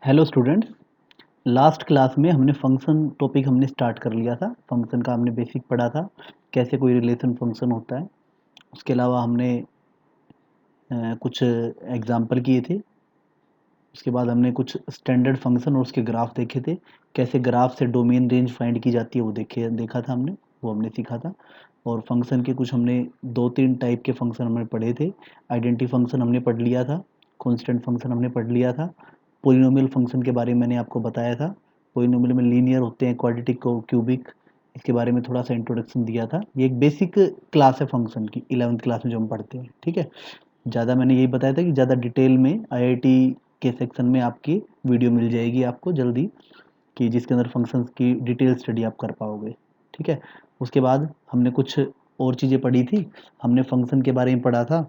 Hello students. Last class में हमने function topic हमने स्टार्ट कर लिया था। फंक्शन का हमने बेसिक पढ़ा था, कैसे कोई रिलेशन फंक्शन होता है। उसके अलावा हमने कुछ एग्जाम्पल किए थे। उसके बाद हमने कुछ स्टैंडर्ड फंक्शन और उसके ग्राफ देखे थे। कैसे ग्राफ से डोमेन रेंज फाइंड की जाती है वो देखा था हमने, वो हमने सीखा था। और फंक्शन के कुछ हमने दो तीन टाइप के फंक्शन हमने पढ़े थे। आइडेंटिटी फंक्शन हमने पढ़ लिया था, कांस्टेंट फंक्शन हमने पढ़ लिया था। पोलिनोमियल फंक्शन के बारे में मैंने आपको बताया था। पोलिनोमियल में लीनियर होते हैं, क्वाड्रेटिक और क्यूबिक, इसके बारे में थोड़ा सा इंट्रोडक्शन दिया था। ये एक बेसिक क्लास है फंक्शन की, 11th क्लास में जो हम पढ़ते हैं। ठीक है, ज़्यादा मैंने यही बताया था कि ज़्यादा डिटेल में आईआईटी के सेक्शन में आपकी वीडियो मिल जाएगी आपको जल्दी, कि जिसके अंदर फंक्शंस की डिटेल स्टडी आप कर पाओगे। ठीक है, उसके बाद हमने कुछ और चीज़ें पढ़ी थी। हमने फंक्शन के बारे में पढ़ा था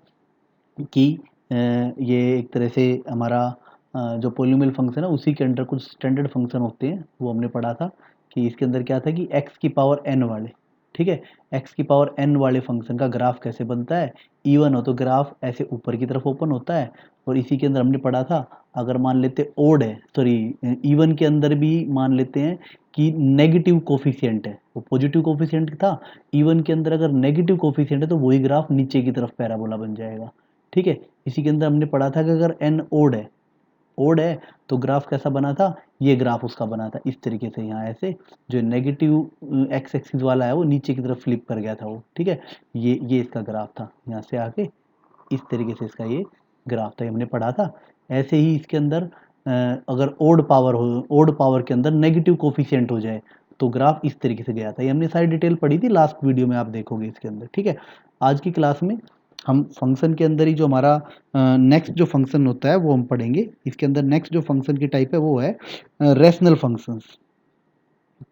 कि ये एक तरह से हमारा जो पोलिनोमियल फंक्शन है उसी के अंडर कुछ स्टैंडर्ड फंक्शन होते हैं, वो हमने पढ़ा था। कि इसके अंदर क्या था कि एक्स की पावर एन वाले, ठीक है, एक्स की पावर एन वाले फंक्शन का ग्राफ कैसे बनता है। इवन हो तो ग्राफ ऐसे ऊपर की तरफ ओपन होता है। और इसी के अंदर हमने पढ़ा था, अगर मान लेते ओड है, सॉरी इवन के अंदर भी मान लेते हैं कि नेगेटिव कोफिशिएंट है, वो पॉजिटिव कोफिशिएंट था। इवन के अंदर अगर नेगेटिव कोफिशिएंट है तो वही ग्राफ नीचे की तरफ पैराबोला बन जाएगा। ठीक है, इसी के अंदर हमने पढ़ा था कि अगर एन ओड है तो ग्राफ कैसा बना था, ये ग्राफ उसका बना था इस तरीके से। यहाँ ऐसे जो नेगेटिव एक्स एक्सिस वाला है वो नीचे की तरफ फ्लिप कर गया था वो। ठीक है, ये इसका ग्राफ था, यहाँ से आके इस तरीके से इसका ये ग्राफ था, ये हमने पढ़ा था। ऐसे ही इसके अंदर अगर ओड पावर के अंदर नेगेटिव कोफिशिएंट हो जाए तो ग्राफ इस तरीके से गया था। ये हमने सारी डिटेल पढ़ी थी, लास्ट वीडियो में आप देखोगे इसके अंदर। ठीक है, आज की क्लास में हम फंक्शन के अंदर ही जो हमारा नेक्स्ट जो फंक्शन होता है वो हम पढ़ेंगे। इसके अंदर नेक्स्ट जो फंक्शन की टाइप है वो है रेशनल फंक्शंस।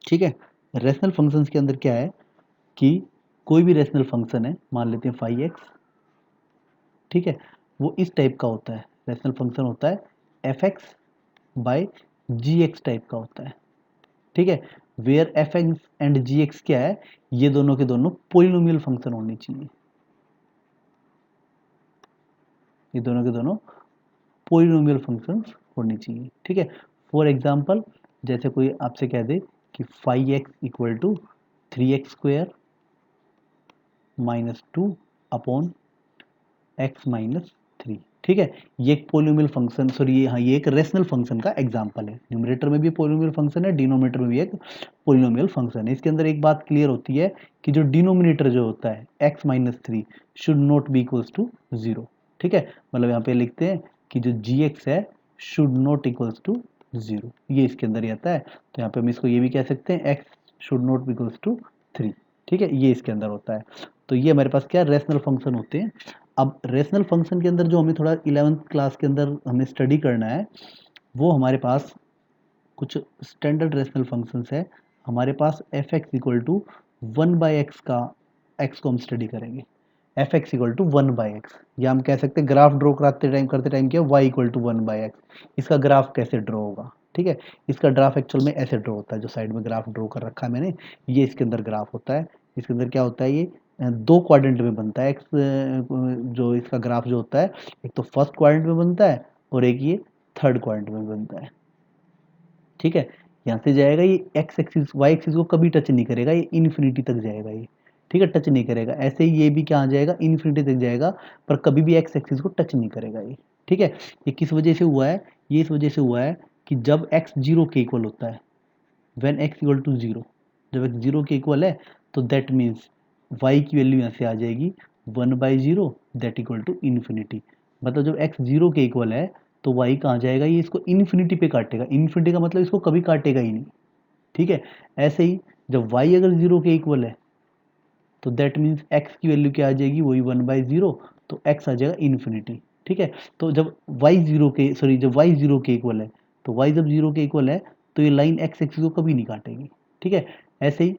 ठीक है, रेशनल फंक्शंस के अंदर क्या है कि कोई भी रेशनल फंक्शन है, मान लेते हैं फाई एक्स। ठीक है, वो इस टाइप का होता है, रेशनल फंक्शन होता है F x by ji X type का होता है। ठीक है, where F X and ji x क्या है, ये दोनों के दोनों पोलिनोमियल फंक्शन होने चाहिए। ये दोनों के दोनों पोलिनोमियल फंक्शंस होनी चाहिए। ठीक है, फॉर एग्जांपल जैसे कोई आपसे कह दे कि five X equal to 3x² minus 2 upon X minus 3। ठीक है, ये एक पोलिनोमियल फंक्शन, सॉरी हाँ ये एक रेशनल फंक्शन का एग्जांपल है। न्यूमरेटर में भी पोलिनोमियल फंक्शन है, डिनोमिनेटर में भी एक पोलिनोमियल फंक्शन है। इसके अंदर एक बात क्लियर होती है कि जो डिनोमिनेटर जो होता है X minus 3 should not be equals to 0। ठीक है, मतलब यहाँ पे लिखते हैं कि जो जी एक्स है शुड नॉट इक्वल्स टू 0, ये इसके अंदर ही आता है। तो यहाँ पे हम इसको ये भी कह सकते हैं X should not be equals to 3। ठीक है, ये इसके अंदर होता है। तो ये हमारे पास क्या रेशनल फंक्शन होते हैं। अब रेशनल फंक्शन के अंदर जो हमें थोड़ा 11th क्लास के अंदर हमें स्टडी करना है, वो हमारे पास कुछ स्टैंडर्ड रेशनल फंक्शंस है। हमारे पास f x equal to 1/x का, एक्स को हम स्टडी करेंगे। F x equal to 1/x, या हम कह सकते हैं ग्राफ ड्रॉ करते टाइम क्या, वाई इक्वल टू 1/x। इसका ग्राफ कैसे ड्रॉ होगा। ठीक है, इसका ग्राफ एक्चुअल में ऐसे ड्रॉ होता है, जो साइड में ग्राफ ड्रॉ कर रखा है मैंने, ये इसके अंदर ग्राफ होता है। इसके अंदर क्या होता है, ये दो क्वाड्रेंट में बनता है। एक्स जो इसका ग्राफ जो होता है, एक तो फर्स्ट क्वाड्रेंट में बनता है और एक ये थर्ड क्वाड्रेंट में बनता है। ठीक है, यहाँ से जाएगा ये एक्स एक्सिस वाई एक्सिस को कभी टच नहीं करेगा, ये इन्फिनिटी तक जाएगा ये। ठीक है, टच नहीं करेगा। ऐसे ही ये भी क्या आ जाएगा, इन्फिनिटी तक जाएगा, पर कभी भी एक्स एक्सिस को टच नहीं करेगा ये। ठीक है, ये किस वजह से हुआ है, ये इस वजह से हुआ है कि जब एक्स जीरो के इक्वल होता है, when X equal to zero, जब एक्स जीरो के इक्वल है तो दैट मीन्स वाई की वैल्यू यहाँ से आ जाएगी 1/0 दैट इक्वल टू इन्फिनिटी। मतलब जब एक्स जीरो के इक्वल है तो वाई कहाँ जाएगा, ये इसको इन्फिनिटी पे काटेगा। इन्फिनिटी का मतलब इसको कभी काटेगा ही नहीं। ठीक है, ऐसे ही जब वाई अगर जीरो के इक्वल है तो दैट मीन्स एक्स की वैल्यू क्या आ जाएगी, वही 1/0, तो एक्स आ जाएगा इन्फिनिटी। ठीक है, तो जब वाई जीरो के, सॉरी जब वाई जीरो के इक्वल है, तो वाई जब जीरो के इक्वल है तो ये लाइन एक्स एक्सिस को कभी नहीं काटेगी। ठीक है, ऐसे ही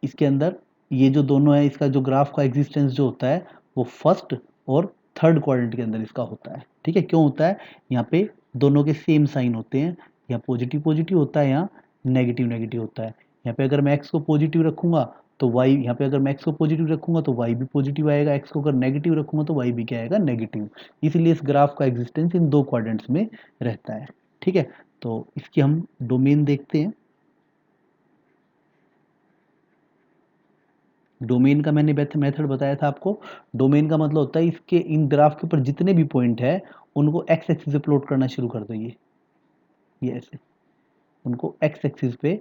इसके अंदर ये जो दोनों है, इसका जो ग्राफ का एग्जिस्टेंस जो होता है वो फर्स्ट और थर्ड क्वाड्रेंट के अंदर इसका होता है। ठीक है, क्यों होता है, यहाँ पे दोनों के सेम साइन होते हैं, यहाँ पॉजिटिव पॉजिटिव होता है, यहाँ नेगेटिव नेगेटिव होता है। यहाँ पे अगर मैं एक्स को पॉजिटिव रखूंगा तो वाई, यहाँ पे अगर मैं एक्स को पॉजिटिव रखूंगा तो वाई भी पॉजिटिव आएगा, एक्स को अगर नेगेटिव रखूंगा तो वाई भी क्या आएगा, नेगेटिव। इसलिए इस ग्राफ का एग्जिस्टेंस इन दो क्वाड्रेंट्स में रहता है। ठीक है, तो इसकी हम डोमेन देखते हैं। डोमेन का मैंने मेथड बताया था आपको। डोमेन का मतलब होता है इसके इन ग्राफ के ऊपर जितने भी पॉइंट है उनको एक्स एक्सिस पे प्लॉट करना शुरू कर दो। ये ऐसे उनको एक्स एक्सिस पे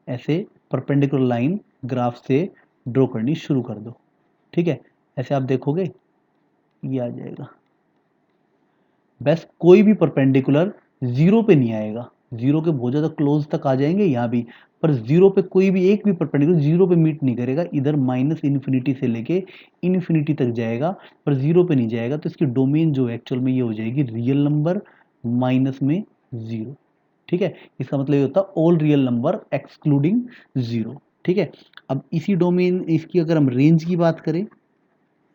ऐसे परपेंडिकुलर लाइन ग्राफ से ड्रॉ करनी शुरू कर दो। ठीक है, ऐसे आप देखोगे ये आ जाएगा। बस कोई भी परपेंडिकुलर जीरो पे नहीं आएगा, जीरो के बहुत ज़्यादा क्लोज तक आ जाएंगे यहाँ भी, पर जीरो पे कोई भी एक भी परपेंडिकुलर जीरो पे मीट नहीं करेगा। इधर माइनस इन्फिनिटी से लेके इन्फिनिटी तक जाएगा पर जीरो पे नहीं जाएगा। तो इसकी डोमेन जो है एक्चुअल में ये हो जाएगी रियल नंबर माइनस में जीरो। ठीक है, इसका मतलब ये होता है all real number excluding zero. ठीक है, अब इसी डोमेन इसकी अगर हम रेंज की बात करें,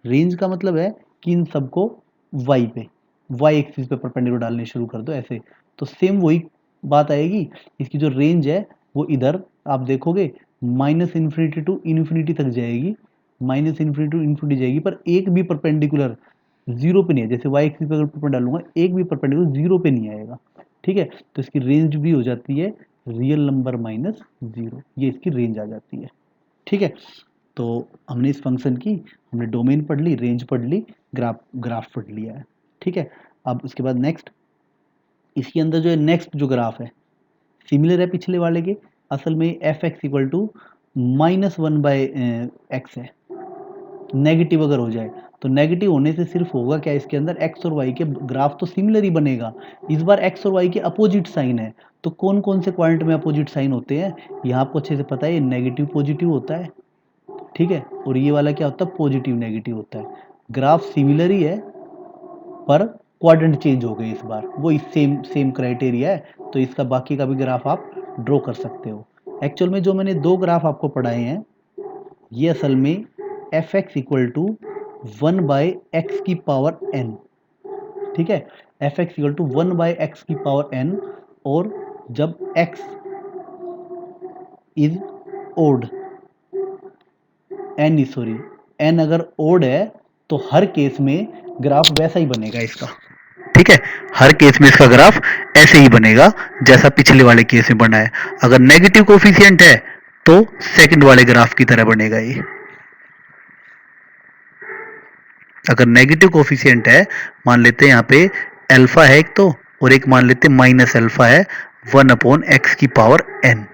रेंज का मतलब है कि इन सबको y पे y एक्सिस पे परपेंडिकुलर डालने शुरू कर दो ऐसे, तो सेम वही बात आएगी। इसकी जो रेंज है वो इधर आप देखोगे माइनस इन्फिनिटी टू इन्फिनिटी तक जाएगी, माइनस इन्फिनिटी टू इन्फिनिटी जाएगी, पर एक भी परपेंडिकुलर जीरो पे नहीं है। जैसे y एक्सिस पे अगर परपेंडिकुलर डालूंगा एक भी परपेंडिकुलर जीरो पे नहीं आएगा। ठीक है, तो इसकी रेंज भी हो जाती है रियल नंबर माइनस जीरो, ये इसकी रेंज आ जाती है। ठीक है, तो हमने इस फंक्शन की हमने डोमेन पढ़ ली, रेंज पढ़ ली, ग्राफ पढ़ लिया है। ठीक है, अब उसके बाद नेक्स्ट इसके अंदर जो है नेक्स्ट जो ग्राफ है सिमिलर है पिछले वाले के। असल में F x equal to minus one by X है। नेगेटिव अगर हो जाए तो नेगेटिव होने से सिर्फ होगा क्या, इसके अंदर एक्स और वाई के ग्राफ तो सिमिलर ही बनेगा। इस बार एक्स और वाई के अपोजिट साइन है, तो कौन कौन से क्वाड्रेंट में अपोजिट साइन होते हैं ये आपको अच्छे से पता है। ये नेगेटिव पॉजिटिव होता है, ठीक है, और ये वाला क्या होता है पॉजिटिव नेगेटिव होता है। ग्राफ सिमिलर ही है पर क्वाड्रेंट चेंज हो गए इस बार, वो इस सेम सेम क्राइटेरिया है, तो इसका बाकी का भी ग्राफ आप ड्रॉ कर सकते हो। एक्चुअल में जो मैंने दो ग्राफ आपको पढ़ाए हैं ये असल में F x equal to one by x की पावर एन। ठीक है, F x equal to one by x की पावर एन, और जब X is odd N sorry N अगर ओड है तो हर केस में ग्राफ वैसा ही बनेगा इसका। ठीक है, हर केस में इसका ग्राफ ऐसे ही बनेगा जैसा पिछले वाले केस में बना है। अगर नेगेटिव कोफिशिएंट है तो सेकंड वाले ग्राफ की तरह बनेगा ये। अगर नेगेटिव कोफिशिएंट है, मान लेते हैं यहाँ पे अल्फा है एक तो, और एक मान लेते हैं माइनस अल्फा है वन अपॉन एक्स की पावर एन।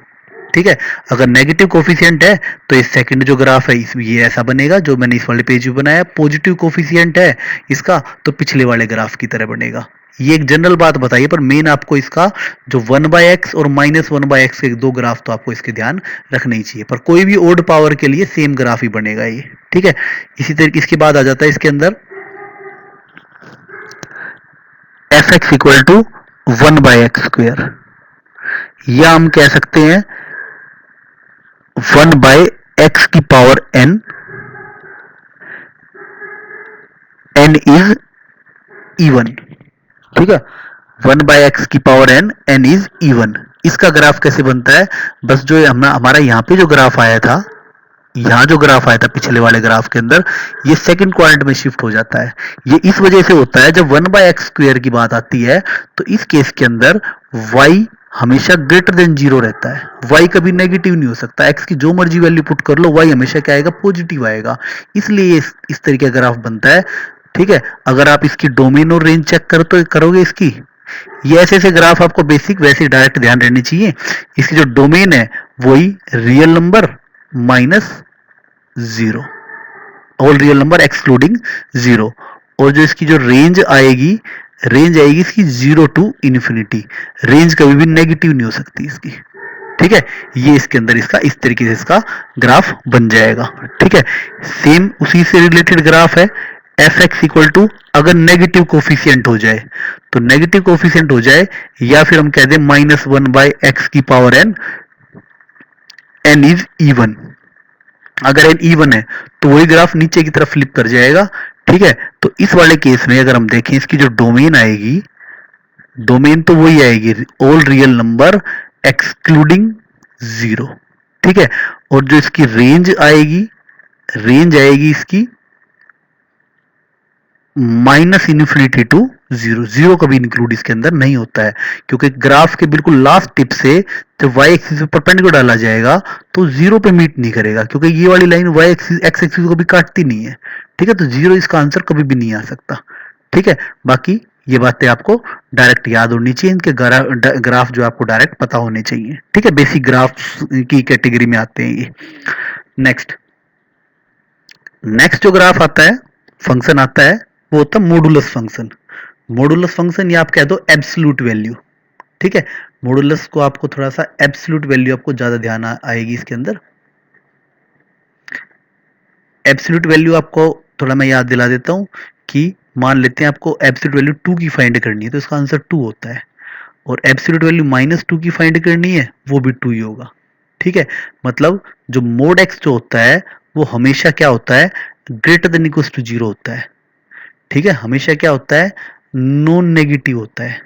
ठीक है, अगर नेगेटिव कोफिशिएंट है तो इस सेकंड जो ग्राफ है इसमें ये ऐसा बनेगा जो मैंने इस वाले पेज में बनाया। पॉजिटिव कोफिशिएंट है इसका तो पिछले वाले ग्राफ की तरह बनेगा। ये एक जनरल बात बताइए, पर मेन आपको इसका जो वन बाई एक्स और माइनस वन बाई एक्स के दो ग्राफ तो आपको इसके ध्यान रखने ही चाहिए, पर कोई भी ओड पावर के लिए सेम ग्राफ ही बनेगा ये। ठीक है, इसी तरीके इसके बाद आ जाता है इसके अंदर f x equal to one by x square, या हम कह सकते हैं वन बाय एक्स की power n, n is even. ठीक है, वन बाय एक्स की power n, n is even. इसका ग्राफ कैसे बनता है, बस जो हमारा यहाँ पे जो ग्राफ आया था, यहाँ जो ग्राफ आया था पिछले वाले ग्राफ के अंदर, ये सेकंड क्वाड्रेंट में शिफ्ट हो जाता है। ये इस वजह से होता है जब वन बाय एक्स स्क्वायर की बात आती है तो इस केस के अंदर y हमेशा ग्रेटर देन जीरो रहता है। y कभी नेगेटिव नहीं हो सकता, x की जो मर्जी वैल्यू पुट कर लो y हमेशा क्या आएगा पॉजिटिव आएगा, इसलिए इस तरीके का ग्राफ बनता है। ठीक है, अगर आप इसकी डोमेन और रेंज चेक करोगे इसकी, ये ऐसे ऐसे ग्राफ आपको बेसिक वैसे डायरेक्ट ध्यान रहनी चाहिए। इसकी जो डोमेन है वही real number minus zero, all real number excluding zero, और जो इसकी जो रेंज आएगी इसकी जीरो टू इन्फिनिटी। रेंज कभी भी नेगेटिव नहीं हो सकती इसकी। ठीक है, ये इसके अंदर इसका इस तरीके से इसका ग्राफ बन जाएगा। ठीक है, सेम उसी से रिलेटेड ग्राफ है एफ एक्स इक्वल टू, अगर नेगेटिव कोफिशिएंट हो जाए तो नेगेटिव कोफिशिएंट हो जाए, या फिर हम कह दें माइनस वन बाई एक्स की power n, n is even. अगर एन इवन है तो वही ग्राफ नीचे की तरफ फ्लिप कर जाएगा। ठीक है, तो इस वाले केस में अगर हम देखें इसकी जो डोमेन आएगी, डोमेन तो वही आएगी all real number excluding zero. ठीक है, और जो इसकी रेंज आएगी इसकी minus infinity to zero, zero कभी इंक्लूड इसके अंदर नहीं होता है, क्योंकि ग्राफ के बिल्कुल लास्ट टिप से जब वाई एक्सिस पे परपेंडिकुलर डाला जाएगा तो जीरो पे मीट नहीं करेगा, क्योंकि ये वाली line y axis x axis को भी काटती नहीं है। ठीक है, तो जीरो इसका आंसर कभी भी नहीं आ सकता। ठीक है, बाकी ये बातें आपको डायरेक्ट याद होनी चाहिए, इनके ग्राफ जो आपको डायरेक्ट पता होने चाहिए। ठीक है, बेसिक ग्राफ की कैटेगरी में आते हैं ये। नेक्स्ट नेक्स्ट जो ग्राफ आता है, फंक्शन आता है, वो होता है मॉडुलस फंक्शन। मॉडुलस फंक्शन या आप कह दो एब्सोल्यूट वैल्यू। ठीक है, मॉडुलस को आपको थोड़ा सा एब्सोल्यूट वैल्यू आपको ज्यादा ध्यान आएगी इसके अंदर। एब्सोल्यूट वैल्यू आपको थोड़ा मैं याद दिला देता हूं कि मान लेते हैं आपको एब्सोल्यूट वैल्यू 2 की फाइंड करनी है, तो इसका आंसर 2 होता है। और एब्सोल्यूट वैल्यू -2 की फाइंड करनी है, वो भी 2 ही होगा। ठीक है, मतलब जो मोड एक्स जो होता है वो हमेशा क्या होता है, ग्रेटर देन इक्वल टू 0 होता है। ठीक है, हमेशा क्या होता है, नॉन नेगेटिव होता है।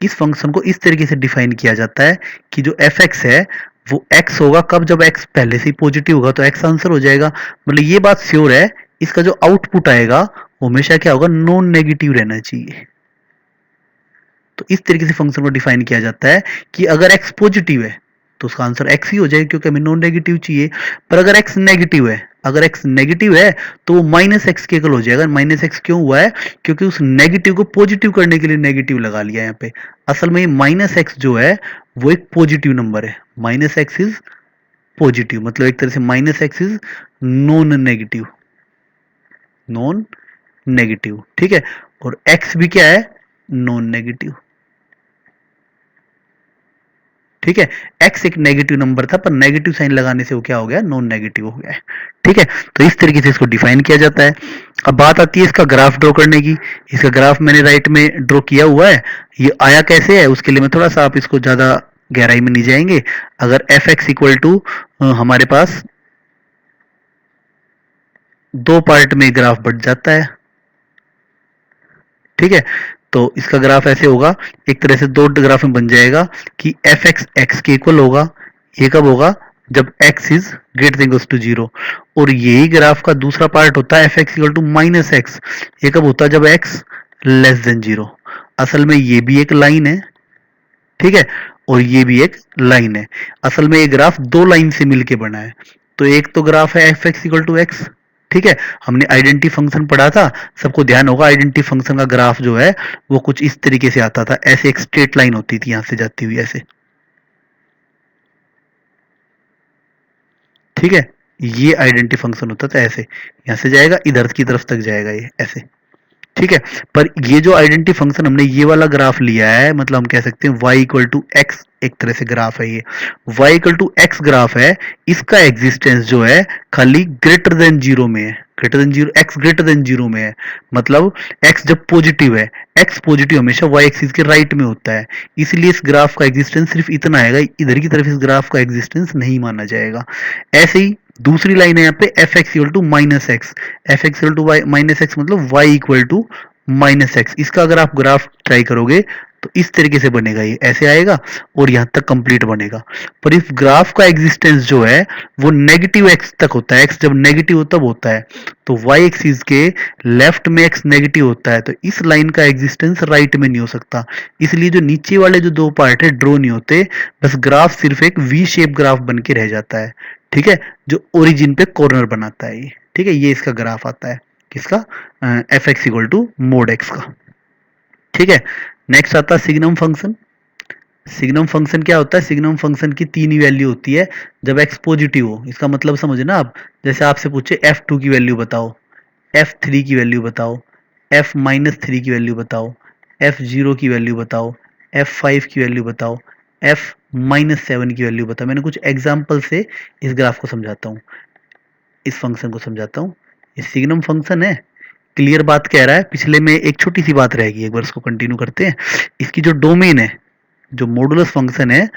इस फंक्शन को इस तरीके से डिफाइन किया जाता है कि जो एफ एक्स है वो एक्स होगा कब, जब एक्स पहले से ही पॉजिटिव होगा तो एक्स आंसर हो जाएगा। मतलब ये बात श्योर है, इसका जो आउटपुट आएगा वो हमेशा क्या होगा, नॉन नेगेटिव रहना चाहिए। तो इस तरीके से फंक्शन को डिफाइन किया जाता है कि अगर एक्स पॉजिटिव है तो उसका आंसर एक्स ही हो जाएगा, क्योंकि हमें नॉन नेगेटिव चाहिए। पर अगर एक्स नेगेटिव है, अगर एक्स नेगेटिव है तो वो माइनस एक्स के इक्वल हो जाएगा। माइनस एक्स क्यों हुआ है, क्योंकि उस नेगेटिव को पॉजिटिव करने के लिए नेगेटिव लगा लिया यहाँ पे। असल में माइनस एक्स जो है वो एक पॉजिटिव नंबर है। माइनस एक्स इज पॉजिटिव, मतलब एक तरह से minus x is non negative, non negative. ठीक है, और एक्स भी क्या है, नॉन नेगेटिव। ठीक है, एक्स एक नेगेटिव नंबर था, पर नेगेटिव साइन लगाने से वो क्या हो गया, नॉन नेगेटिव हो गया है। ठीक है, तो इस तरीके से इसको डिफाइन किया जाता है। अब बात आती है इसका ग्राफ ड्रॉ करने की। इसका ग्राफ मैंने राइट में ड्रॉ किया हुआ है। ये आया कैसे है उसके लिए मैं थोड़ा सा, आप इसको ज्यादा गहराई में नहीं जाएंगे। अगर एफ एक्स इक्वल टू हमारे पास दो पार्ट में ग्राफ बढ़ जाता है। ठीक है, तो इसका ग्राफ ऐसे होगा, एक तरह से दो ग्राफ में बन जाएगा कि एफ एक्स एक्स के इक्वल होगा। ये कब होगा, जब x is greater than to 0। और यही ग्राफ का दूसरा पार्ट होता है F x equal to minus x. ये कब होता है, जब x लेस देन 0। असल में ये भी एक लाइन है। ठीक है, और ये भी एक लाइन है। असल में ये ग्राफ दो लाइन से मिलके बना है। तो एक तो ग्राफ है F x equal to x. ठीक है, हमने आइडेंटिटी फंक्शन पढ़ा था, सबको ध्यान होगा। आइडेंटिटी फंक्शन का ग्राफ जो है वो कुछ इस तरीके से आता था, ऐसे एक स्ट्रेट लाइन होती थी यहां से जाती हुई ऐसे। ठीक है, ये आइडेंटिटी फंक्शन होता था ऐसे, यहां से जाएगा इधर की तरफ तक जाएगा ये ऐसे। ठीक है, पर ये जो आइडेंटिटी फंक्शन हमने ये वाला ग्राफ लिया है, मतलब हम कह सकते हैं y इक्वल टू एक्स एक तरह से ग्राफ है ये। y equal to x graph है, इसका एग्जिस्टेंस जो है खाली ग्रेटर देन 0 में है। Greater than 0, x greater then 0 में है, मतलब x जब पॉजिटिव है, x पॉजिटिव हमेशा y एक्सिस के राइट में होता है, इसलिए इस ग्राफ का एग्जिस्टेंस सिर्फ इतना आएगा, इधर की तरफ इस ग्राफ का एग्जिस्टेंस नहीं माना जाएगा। ऐसे ही दूसरी लाइन है यहाँ पे f x equal to minus x. F x equal to y minus x, मतलब y equal to minus x. इसका अगर आप ग्राफ ट्राई करोगे तो इस तरीके से बनेगा, ये ऐसे आएगा और यहां तक कंप्लीट बनेगा। पर इस ग्राफ का एग्जिस्टेंस जो है वो नेगेटिव एक्स तक होता है। एक्स जब नेगेटिव तब होता है, तो वाई एक्सिस के लेफ्ट में एक्स नेगेटिव होता है, तो इस लाइन का एग्जिस्टेंस राइट में नहीं हो सकता। इसलिए जो नीचे वाले जो दो पार्ट है ड्रॉ नहीं होते, बस ग्राफ सिर्फ एक वी शेप ग्राफ बन के रह जाता है। ठीक है, जो ओरिजिन पे कॉर्नर बनाता है ये। ठीक है, ये इसका ग्राफ आता है किसका, f x equal to mod x का। ठीक है, नेक्स्ट आता है सिग्नम फंक्शन। सिग्नम फंक्शन क्या होता है, सिग्नम फंक्शन की तीन ही वैल्यू होती है जब एक्स पॉजिटिव हो। इसका मतलब समझे ना आप, जैसे आपसे पूछे F2 की वैल्यू बताओ, F3 की वैल्यू बताओ, F-3 की वैल्यू बताओ, F0 की वैल्यू बताओ, F5 की वैल्यू बताओ, F-7 की वैल्यू बताओ। मैंने कुछ एग्जाम्पल से इस ग्राफ को समझाता हूँ, इस फंक्शन को समझाता हूँ। ये सिग्नम फंक्शन है, क्लियर बात कह रहा है। पिछले में एक छोटी सी बात रहेगी, एक बार इसको कंटिन्यू करते हैं। इसकी जो डोमेन है, जो मॉडुलस फंक्शन है,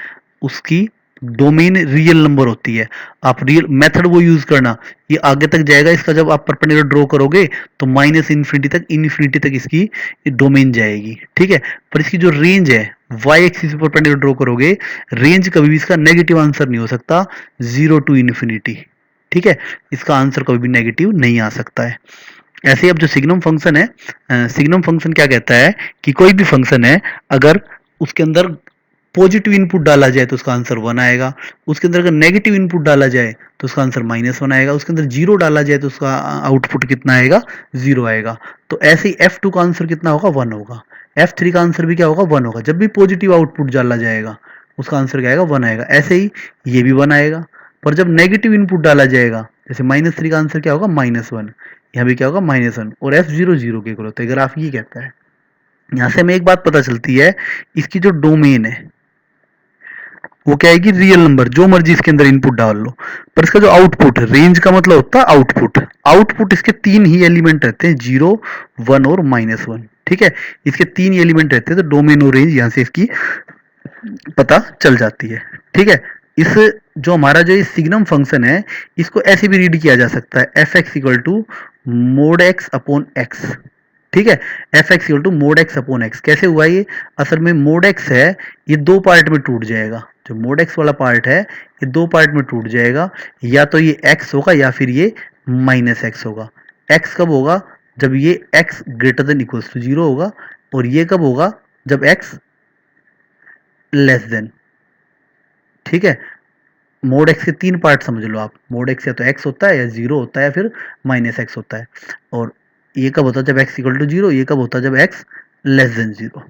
उसकी डोमेन रियल नंबर होती है। आप रियल मेथड वो यूज करना, ये आगे तक जाएगा। इसका जब आप परपेंडिकुलर ड्रॉ करोगे तो माइनस इन्फिनिटी तक, इन्फिनिटी तक इसकी डोमेन जाएगी। ठीक है, पर इसकी जो रेंज है, वाई एक्सिस पर परपेंडिकुलर ड्रॉ करोगे, रेंज कभी भी इसका नेगेटिव आंसर नहीं हो सकता, 0 टू इन्फिनिटी। ठीक है, इसका आंसर कभी भी नेगेटिव नहीं आ सकता है। ऐसे ही अब जो सिग्नम फंक्शन है, सिग्नम फंक्शन क्या कहता है कि कोई भी फंक्शन है, अगर उसके अंदर पॉजिटिव इनपुट डाला जाए तो उसका आंसर वन आएगा, उसके अंदर अगर नेगेटिव इनपुट डाला जाए तो उसका आंसर माइनस वन आएगा, उसके अंदर जीरो डाला जाए तो उसका आउटपुट कितना आएगा, जीरो आएगा। तो ऐसे ही F2 का आंसर कितना होगा, वन होगा। F3 का आंसर भी क्या होगा, वन होगा। जब भी पॉजिटिव आउटपुट डाला जाएगा उसका आंसर क्या आएगा, वन आएगा। ऐसे ही ये भी वन आएगा। पर जब नेगेटिव इनपुट डाला जाएगा, जैसे -3 का आंसर क्या होगा, -1। यहाँ भी क्या होगा, -1। और F0 जीरो के इक्वल होता है। ग्राफ ये कहता है। यहाँ से हमें एक बात पता चलती है, इसकी जो डोमेन है वो क्या है कि रियल नंबर, जो मर्जी इसके अंदर इनपुट डाल लो। पर इसका जो आउटपुट, रेंज का मतलब होता है आउटपुट। आउटपुट इसके तीन ही एलिमेंट रहते हैं, 0, 1 और -1। ठीक है, इसके तीन ही एलिमेंट रहते हैं, तो डोमेन और रेंज यहाँ से इसकी पता चल जाती है। ठीक है, इस जो हमारा जो सिग्नम फंक्शन है, इसको ऐसे भी रीड किया जा सकता है, F x equal to mod x upon x. ठीक है, F x equal to mod x upon x. कैसे हुआ ये, असल में मोड एक्स है, ये दो पार्ट में टूट जाएगा। जो मोड एक्स वाला पार्ट है ये दो पार्ट में टूट जाएगा, या तो ये एक्स होगा या फिर ये -x होगा। एक्स कब होगा, जब ये x greater than equals to zero होगा, और ये कब होगा, जब x लेस देन। ठीक है, मोड एक्स के तीन पार्ट समझ लो आप। मोड एक्स या तो एक्स होता है, या जीरो होता है, या फिर -x होता है। और ये कब होता है, जब एक्स इक्वल टू जीरो। ये कब होता है, जब एक्स लेस देन जीरो।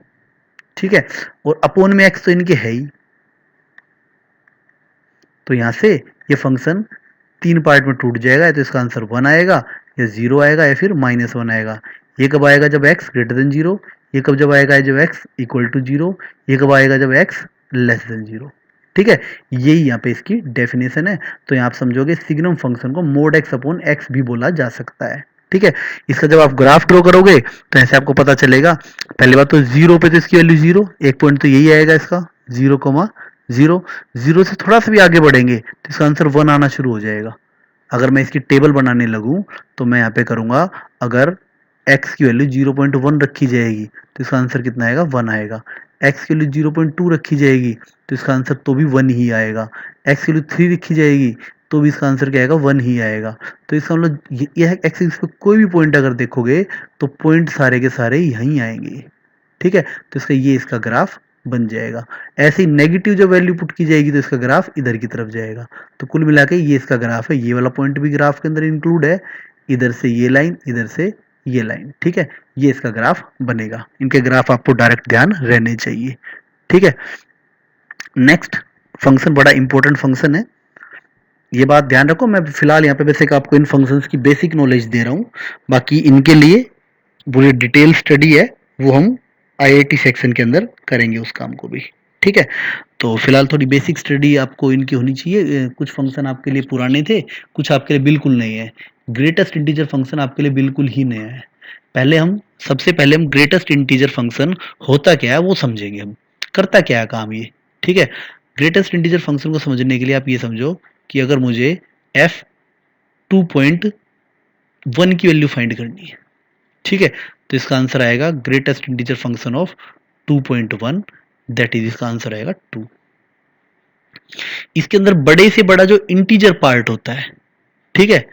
ठीक है, और अपोन में एक्स तो इनके है ही, तो यहां से ये फंक्शन तीन पार्ट में टूट जाएगा। या तो इसका आंसर वन आएगा, या जीरो आएगा, या फिर -1 आएगा। ये कब आएगा, जब एक्स ग्रेटर देन जीरो। ये कब जब आएगा, जब एक्स इक्वल टू जीरो। ये कब आएगा, जब एक्स लेस देन जीरो। ठीक है, यही यहाँ पे इसकी डेफिनेशन है। तो यहाँ आप समझोगे सिग्नम फंक्शन को मोड एक्स अपॉन एक्स भी बोला जा सकता है। ठीक है, इसका जब आप ग्राफ ड्रॉ करोगे तो ऐसे आपको पता चलेगा। पहली बात तो जीरो पे तो इसकी वैल्यू जीरो, एक पॉइंट तो यही आएगा इसका, 0,0। जीरो से थोड़ा सा भी आगे बढ़ेंगे तो इसका आंसर वन आना शुरू हो जाएगा। अगर मैं इसकी टेबल बनाने लगूं तो मैं यहाँ पे करूंगा, अगर x की वैल्यू 0.1 रखी जाएगी तो इसका आंसर कितना आएगा, वन आएगा। x की वैल्यू 0.2 रखी जाएगी तो इसका आंसर तो भी वन ही आएगा। x की वैल्यू 3 रखी जाएगी तो भी इसका आंसर क्या आएगा, वन ही आएगा। तो इसका मतलब यह एक्स एक्सिस पे कोई भी पॉइंट अगर देखोगे तो पॉइंट सारे के सारे यहीं आएंगे। ठीक है, तो इसका ये इसका ग्राफ बन जाएगा। ऐसे ही नेगेटिव जब वैल्यू पुट की जाएगी तो इसका ग्राफ इधर की तरफ जाएगा। तो कुल मिला के ये इसका ग्राफ है। ये वाला पॉइंट भी ग्राफ के अंदर इंक्लूड है, इधर से ये लाइन, इधर से ये लाइन। ठीक है, ये इसका ग्राफ बनेगा। इनके ग्राफ आपको डायरेक्ट ध्यान रहने चाहिए। ठीक है, नेक्स्ट फंक्शन बड़ा इंपॉर्टेंट फंक्शन है, ये बात ध्यान रखो। मैं फिलहाल यहाँ पे बेसिक आपको इन फंक्शंस की बेसिक नॉलेज दे रहा हूँ, बाकी इनके लिए पूरी डिटेल स्टडी है वो हम आईआईटी सेक्शन के अंदर करेंगे उस काम को भी। ठीक है, तो फिलहाल थोड़ी बेसिक स्टडी आपको इनकी होनी चाहिए। कुछ फंक्शन आपके लिए पुराने थे, कुछ आपके लिए बिल्कुल नए हैं। ग्रेटेस्ट इंटीजर फंक्शन आपके लिए बिल्कुल ही नया है। सबसे पहले हम ग्रेटेस्ट इंटीजर फंक्शन होता क्या है वो समझेंगे, हम करता क्या है काम ये। ठीक है, ग्रेटेस्ट इंटीजर फंक्शन को समझने के लिए आप ये समझो कि अगर मुझे f 2.1 की वैल्यू फाइंड करनी है, ठीक है, तो इसका आंसर आएगा greatest integer function of 2.1, that is, इसका आंसर आएगा 2। इसके अंदर बड़े से बड़ा जो इंटीजर पार्ट होता है, ठीक है,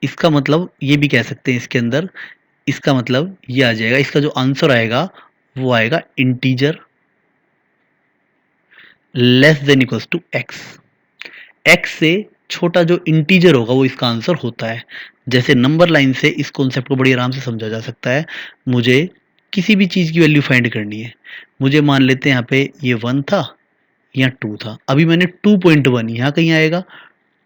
इसका मतलब ये भी कह सकते हैं इसके अंदर, इसका मतलब ये आ जाएगा, इसका जो आंसर आएगा वो आएगा integer less than equals to x. X से छोटा जो इंटीजर होगा वो इसका आंसर होता है। जैसे नंबर लाइन से इस कॉन्सेप्ट को बड़ी आराम से समझा जा सकता है। मुझे किसी भी चीज की वैल्यू फाइंड करनी है, मुझे मान लेते हैं यहाँ पे ये 1 था या 2 था, अभी मैंने 2.1 यहाँ कहीं आएगा।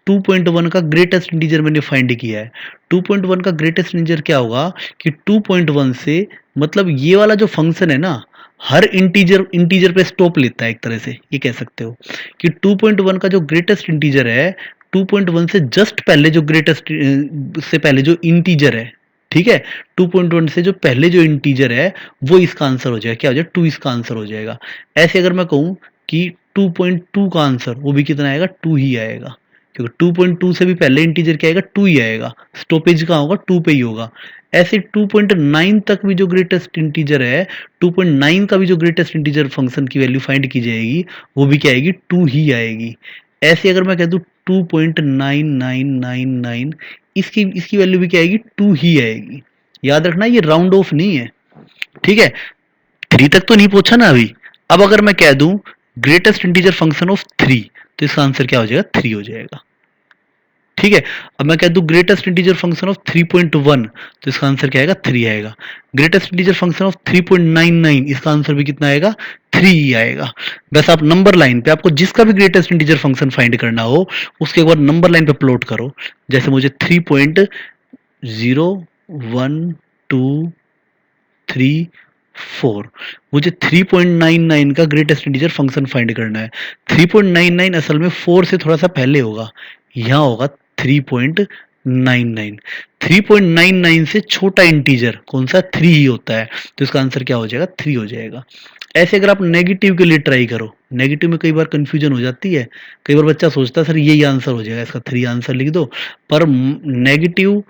2.1 का ग्रेटेस्ट इंटीजर मैंने फाइंड किया है। 2.1 का ग्रेटेस्ट इंटीजर क्या होगा कि 2.1 से, मतलब ये वाला जो फंक्शन है ना, हर इंटीजर पे स्टॉप लेता है, एक तरह से ये कह सकते हो कि 2.1 का जो ग्रेटेस्ट इंटीजर है, 2.1 से जस्ट पहले जो ग्रेटेस्ट से पहले जो इंटीजर है, ठीक है, 2.1 से जो पहले जो इंटीजर है वो इसका आंसर हो जाएगा। क्या हो जाएगा, 2 इसका आंसर हो जाएगा। ऐसे अगर मैं कहूं कि 2.2 का आंसर, वो भी कितना आएगा, 2 ही आएगा, क्योंकि 2.2 से भी पहले इंटीजर क्या आएगा, 2 ही आएगा। स्टॉपेज कहाँ होगा, 2 पे ही होगा। ऐसे 2.9 तक भी जो ग्रेटेस्ट इंटीजर है, 2.9 का भी जो ग्रेटेस्ट इंटीजर फंक्शन की वैल्यू फाइंड की जाएगी वो भी क्या आएगी, 2 ही आएगी। ऐसे अगर मैं कह दूं 2.9999, इसकी वैल्यू भी क्या आएगी, 2 ही आएगी। याद रखना ये राउंड ऑफ नहीं है, ठीक है। 3 तक तो नहीं पहुंचा ना अभी। अब अगर मैं कह दूं ग्रेटेस्ट इंटीजर फंक्शन ऑफ 3, तो इसका आंसर क्या हो जाएगा, 3 हो जाएगा, ठीक है। अब मैं कह दूं ग्रेटेस्ट इंटीजर फंक्शन ऑफ 3.1, तो इसका आंसर क्या आएगा, 3 आएगा। ग्रेटेस्ट इंटीजर फंक्शन ऑफ 3.99, इसका आंसर भी कितना आएगा, 3 ही आएगा। बस आप नंबर लाइन पे आपको जिसका भी ग्रेटेस्ट इंटीजर फंक्शन फाइंड करना हो उसके एक बार नंबर लाइन पे प्लॉट करो। जैसे मुझे 3.01234, मुझे 3.99 का ग्रेटेस्ट इंटीजर फंक्शन फाइंड करना है। 3.99 असल में 4 से थोड़ा सा पहले होगा, यहाँ होगा 3.99। 3.99 से छोटा इंटीजर कौन सा, 3 ही होता है, तो इसका आंसर क्या हो जाएगा, 3 हो जाएगा। ऐसे अगर आप नेगेटिव के लिए ट्राई करो, नेगेटिव में कई बार कंफ्यूजन हो जाती है, कई बार बच्चा सोचता है सर यही आंसर हो जाएगा, इसका 3 आंसर लिख दो, पर नेगेटिव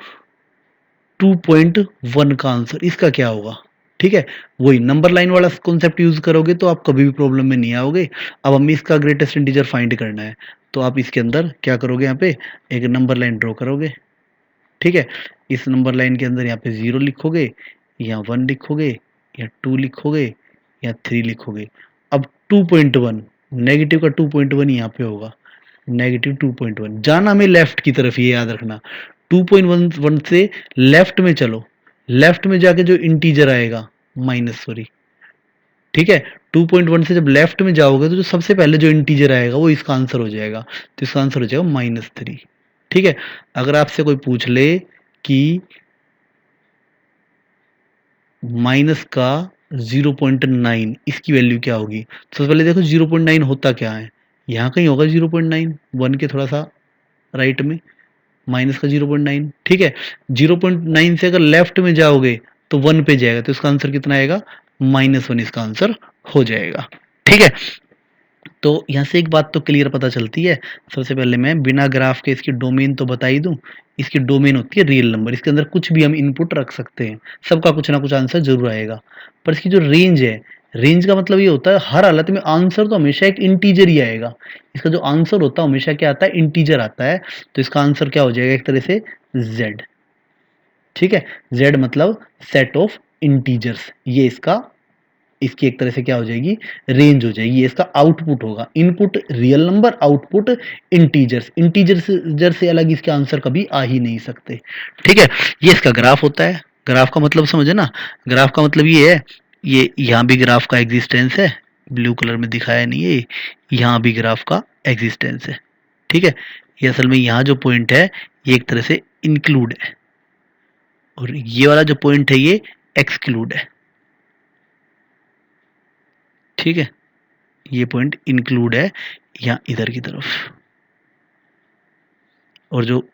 2.1 का आंसर इसका क्या होगा, ठीक है। वही नंबर लाइन वाला कॉन्सेप्ट यूज करोगे तो आप कभी भी प्रॉब्लम में नहीं आओगे। अब हमें इसका ग्रेटेस्ट इंटीजर फाइंड करना है, तो आप इसके अंदर क्या करोगे, यहाँ पे एक नंबर लाइन ड्रॉ करोगे, ठीक है। इस नंबर लाइन के अंदर यहाँ पे 0 लिखोगे, या 1 लिखोगे, या 2 लिखोगे, या 3 लिखोगे। अब 2.1 नेगेटिव का 2.1 यहाँ पे होगा, नेगेटिव 2.1 जाना हमें लेफ्ट की तरफ, ये याद रखना। 2.11 से लेफ्ट में चलो, लेफ्ट में जाके जो इंटीजर आएगा माइनस, सॉरी, ठीक है। 2.1 से जब लेफ्ट में जाओगे तो जो सबसे पहले जो इंटीजर आएगा वो इसका आंसर हो जाएगा, तो इसका आंसर हो जाएगा -3, ठीक है। अगर आपसे कोई पूछ ले कि माइनस का 0.9 इसकी वैल्यू क्या होगी, तो सबसे पहले देखो 0.9 होता क्या है, यहाँ कहीं होगा 0.9, 1 के थोड़ा सा राइट में, माइनस का 0.9, ठीक है। 0.9 से अगर लेफ्ट में जाओगे तो 1 पे जाएगा, तो इसका आंसर कितना आएगा, -1 इसका आंसर हो जाएगा, ठीक है। तो यहाँ से एक बात तो क्लियर पता चलती है। सबसे पहले मैं बिना ग्राफ के इसकी डोमेन तो बता ही दूं। इसकी डोमेन होती है रियल नंबर, इसके अंदर कुछ भी हम इनपुट रख सकते हैं, सबका कुछ ना कुछ आंसर जरूर आएगा। पर इसकी जो रेंज है, रेंज का मतलब ये होता है हर हालत में आंसर तो हमेशा एक इंटीजर ही आएगा। इसका जो आंसर होता है हमेशा क्या आता है, इंटीजर आता है। तो इसका आंसर क्या हो जाएगा, एक तरह से z, ठीक है। z मतलब सेट ऑफ इंटीजर्स, ये इसकी एक तरह से क्या हो जाएगी, रेंज हो जाएगी। ये इसका आउटपुट होगा, input real number, output integers. Integer से अलग इसके आंसर कभी आ ही नहीं सकते, ठीक है। ये इसका ग्राफ होता है। ग्राफ का मतलब समझे ना, ग्राफ का मतलब ये है, ये यहाँ भी ग्राफ का एग्जिस्टेंस है, ब्लू कलर में दिखाया नहीं है, यहाँ भी ग्राफ का एग्जिस्टेंस है, ठीक है। ये असल में यहाँ जो पॉइंट है ये एक तरह से इंक्लूड है, और ये वाला जो पॉइंट है ये एक्सक्लूड है, ठीक है। ये पॉइंट इंक्लूड है यहाँ इधर की तरफ, और जो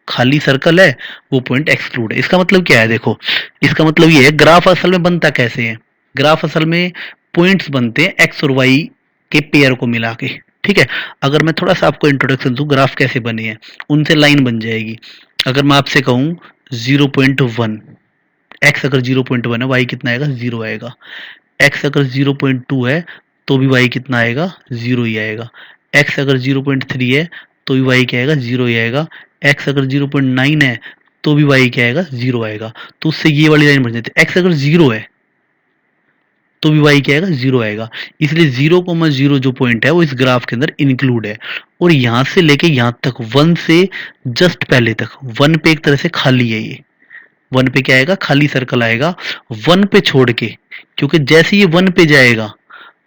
खाली सर्कल है वो पॉइंट एक्सक्लूड है। इसका मतलब क्या है, देखो इसका मतलब ये है ग्राफ असल में बनता कैसे है। ग्राफ असल में पॉइंट्स बनते हैं एक्स और वाई के पेयर को मिला के, ठीक है। अगर मैं थोड़ा सा आपको इंट्रोडक्शन दूं ग्राफ कैसे बने हैं, उनसे लाइन बन जाएगी। अगर मैं आपसे कहूं 0.1, एक्स अगर 0.1 है, वाई कितना आएगा, 0 आएगा। एक्स अगर 0.2 है तो भी वाई कितना आएगा, 0 ही आएगा। एक्स अगर 0.3 है तो भी वाई क्या आएगा, 0 ही आएगा। एक्स अगर 0.9 है तो भी वाई क्या आएगा, 0 आएगा। तो उससे ये वाली लाइन बन जाती है, एक्स अगर 0 है तो भी वाई क्या आएगा, 0 आएगा। इसलिए 0,0 जो पॉइंट है वो इस ग्राफ के अंदर इंक्लूड है। और यहां से लेके यहां तक 1 से जस्ट पहले तक, 1 पे एक तरह से खाली है ये, 1 पे क्या आएगा, खाली सर्कल आएगा। 1 पे छोड़ के, क्योंकि जैसे ये 1 पे जाएगा,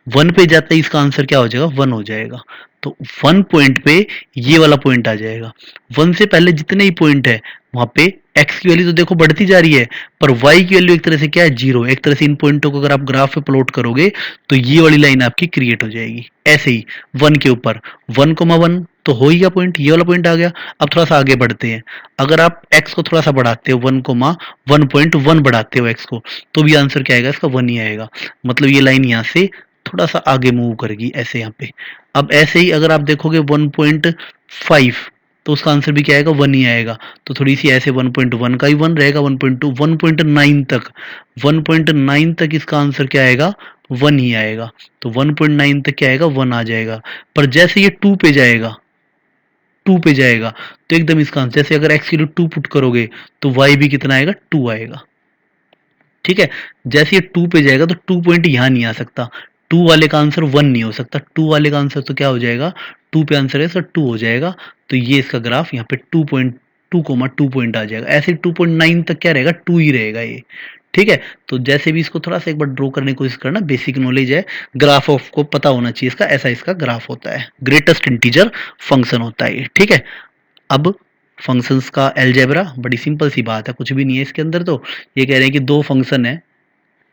1 पे जाता है इसका आंसर क्या हो जाएगा, 1 हो जाएगा। तो 1 पॉइंट पे ये वाला पॉइंट आ जाएगा। 1 से पहले जितने ही पॉइंट है वहां पे x की वैल्यू तो देखो बढ़ती जा रही है, पर y की वैल्यू एक तरह से क्या है, 0। एक तरह से इन पॉइंटों को अगर आप ग्राफ पे प्लॉट करोगे तो ये वाली लाइन आपकी क्रिएट हो जाएगी। ऐसे ही 1 के ऊपर 1,1 तो हो ही गया पॉइंट, ये वाला पॉइंट आ गया। अब थोड़ा सा आगे बढ़ते हैं, अगर आप x को थोड़ा सा बढ़ाते हो, 1,1 बढ़ाते हो x को, तो भी आंसर क्या आएगा, इसका 1 ही आएगा। मतलब ये लाइन यहाँ से थोड़ा सा आगे मूव करेगी ऐसे यहाँ पे। अब ऐसे ही अगर आप देखोगे 1.5, तो उसका आंसर भी क्या आएगा, 1 ही आएगा। तो थोड़ी सी ऐसे 1.1 का ही 1 रहेगा, 1.2, 1.9 तक, 1.9 तक इसका आंसर क्या आएगा, 1 ही आएगा। तो 1.9 तक क्या आएगा, 1 आ जाएगा। पर जैसे ये 2 पे जाएगा, 2 पे जाएगा तो एकदम इसका आंसर, जैसे अगर x की वैल्यू 2 पुट करोगे तो y भी कितना आएगा, 2 आएगा। ठीक है, जैसे ये 2 पे जाएगा तो 2 पॉइंट यहाँ नहीं आ सकता, 2 वाले का आंसर 1 नहीं हो सकता, 2 वाले का आंसर तो क्या हो जाएगा, 2 पे आंसर है सर 2 हो जाएगा। तो ये इसका ग्राफ यहाँ पे 2.2 पॉइंट आ जाएगा। ऐसे 2.9 तक क्या रहेगा, 2 ही रहेगा ये। ठीक है, तो जैसे भी इसको थोड़ा सा एक बार ड्रॉ करने की कोशिश करना, बेसिक नॉलेज है, ग्राफ ऑफ को पता होना चाहिए इसका, ऐसा इसका ग्राफ होता है, ग्रेटेस्ट इंटीजर फंक्शन होता है ये। ठीक है, अब फंक्शंस का अलजेब्रा बड़ी सिंपल सी बात है, कुछ भी नहीं है इसके अंदर। तो ये कह रहे हैं कि दो फंक्शन है,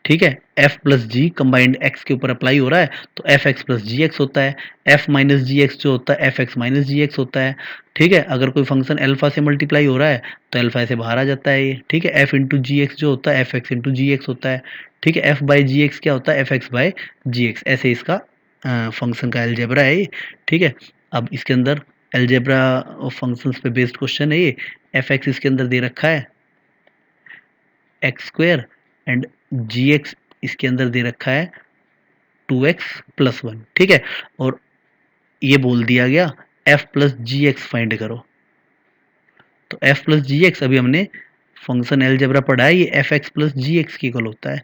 ठीक है, f प्लस जी कंबाइंड x के ऊपर अप्लाई हो रहा है तो F x plus g x होता है, f माइनस जी एक्स जो होता है एफ एक्स माइनस जी एक्स होता है। ठीक है, अगर कोई फंक्शन अल्फा से मल्टीप्लाई हो रहा है तो अल्फा से बाहर आ जाता है ये। ठीक है, f इंटू जी एक्स जो होता है एफ एक्स इंटू जी एक्स होता है। ठीक है, f बाई जी एक्स क्या होता है, F x by ji x. ऐसे इसका फंक्शन का अलजेब्रा है ये। ठीक है, अब इसके अंदर अलजेब्रा ऑफ फंक्शंस पे बेस्ड क्वेश्चन है ये। एफ एक्स इसके अंदर दे रखा है x square and ji x इसके अंदर दे रखा है 2x प्लस 1। ठीक है, और ये बोल दिया गया f plus g x find करो। तो f प्लस जी एक्स अभी हमने फंक्शन अलजेब्रा पढ़ा है, ये f x plus g x की इक्वल होता है,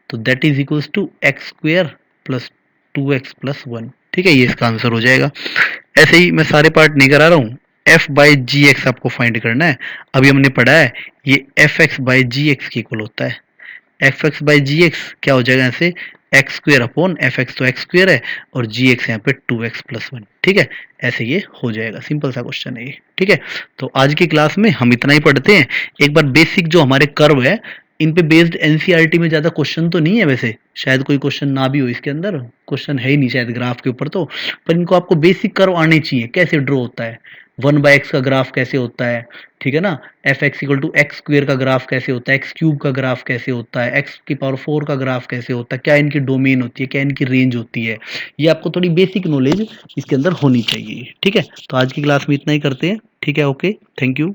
तो that is equals to x square plus 2x plus 1। ठीक है, ये इसका आंसर हो जाएगा। ऐसे ही मैं सारे पार्ट नहीं करा रहा हूँ, f बाई जी एक्स आपको फाइंड करना है। अभी हमने पढ़ा है ये f x by ji x की इक्वल होता है। F x by ji x क्या हो जाएगा, ऐसे x square upon f x, तो एक्स स्क्वेयर है और जी एक्स यहाँ पे 2x प्लस 1। ठीक है, ऐसे ये हो जाएगा, सिंपल सा क्वेश्चन है ये। ठीक है, तो आज की क्लास में हम इतना ही पढ़ते हैं। एक बार बेसिक जो हमारे कर्व है इन पे बेस्ड एनसीईआरटी में ज्यादा क्वेश्चन तो नहीं है, वैसे शायद कोई क्वेश्चन ना भी हो, इसके अंदर क्वेश्चन है ही नहीं शायद ग्राफ के ऊपर तो, पर इनको आपको बेसिक कर्व आने चाहिए, कैसे ड्रॉ होता है, 1/x का ग्राफ कैसे होता है, ठीक है ना, f x equal to x square का ग्राफ कैसे होता है, एक्स क्यूब का ग्राफ कैसे होता है, एक्स की पावर 4 का ग्राफ कैसे होता है, क्या इनकी डोमेन होती है, क्या इनकी रेंज होती है, ये आपको थोड़ी बेसिक नॉलेज इसके अंदर होनी चाहिए। ठीक है, तो आज की क्लास में इतना ही करते हैं। ठीक है, ओके, थैंक यू।